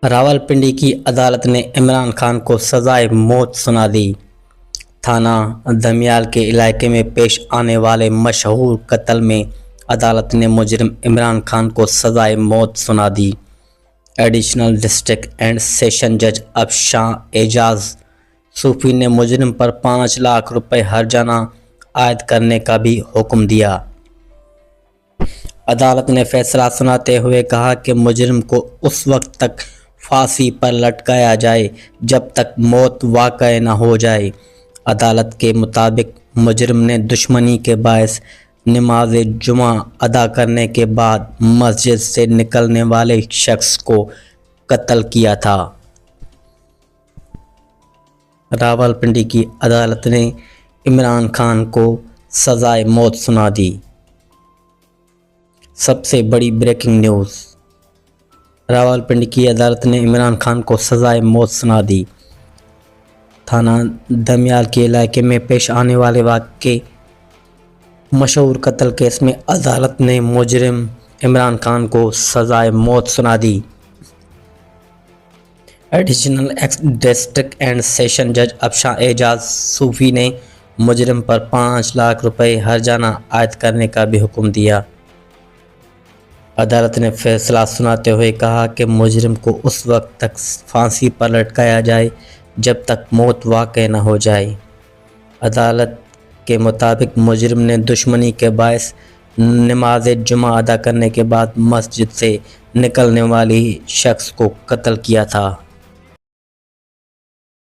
راولپنڈی کی عدالت نے عمران خان کو سزائے موت سنا دی۔ تھانہ دھمیال کے علاقے میں پیش آنے والے مشہور قتل میں عدالت نے مجرم عمران خان کو سزائے موت سنا دی۔ ایڈیشنل ڈسٹرکٹ اینڈ سیشن جج افشاں اعجاز صوفی نے مجرم پر 5 لاکھ روپے ہرجانہ عائد کرنے کا بھی حکم دیا۔ عدالت نے فیصلہ سناتے ہوئے کہا کہ مجرم کو اس وقت تک پھانسی پر لٹکایا جائے جب تک موت واقع نہ ہو جائے۔ عدالت کے مطابق مجرم نے دشمنی کے باعث نماز جمعہ ادا کرنے کے بعد مسجد سے نکلنے والے شخص کو قتل کیا تھا۔ راولپنڈی کی عدالت نے عمران خان کو سزائے موت سنا دی۔ سب سے بڑی بریکنگ نیوز، راولپنڈی کی عدالت نے عمران خان کو سزائے موت سنا دی۔ تھانہ دھمیال کے علاقے میں پیش آنے والے واقعے مشہور قتل کیس میں عدالت نے مجرم عمران خان کو سزائے موت سنا دی۔ ایڈیشنل ڈسٹرکٹ اینڈ سیشن جج افشاں اعجاز صوفی نے مجرم پر 5 لاکھ روپے ہرجانہ عائد کرنے کا بھی حکم دیا۔ عدالت نے فیصلہ سناتے ہوئے کہا کہ مجرم کو اس وقت تک پھانسی پر لٹکایا جائے جب تک موت واقع نہ ہو جائے۔ عدالت کے مطابق مجرم نے دشمنی کے باعث نماز جمعہ ادا کرنے کے بعد مسجد سے نکلنے والی شخص کو قتل کیا تھا۔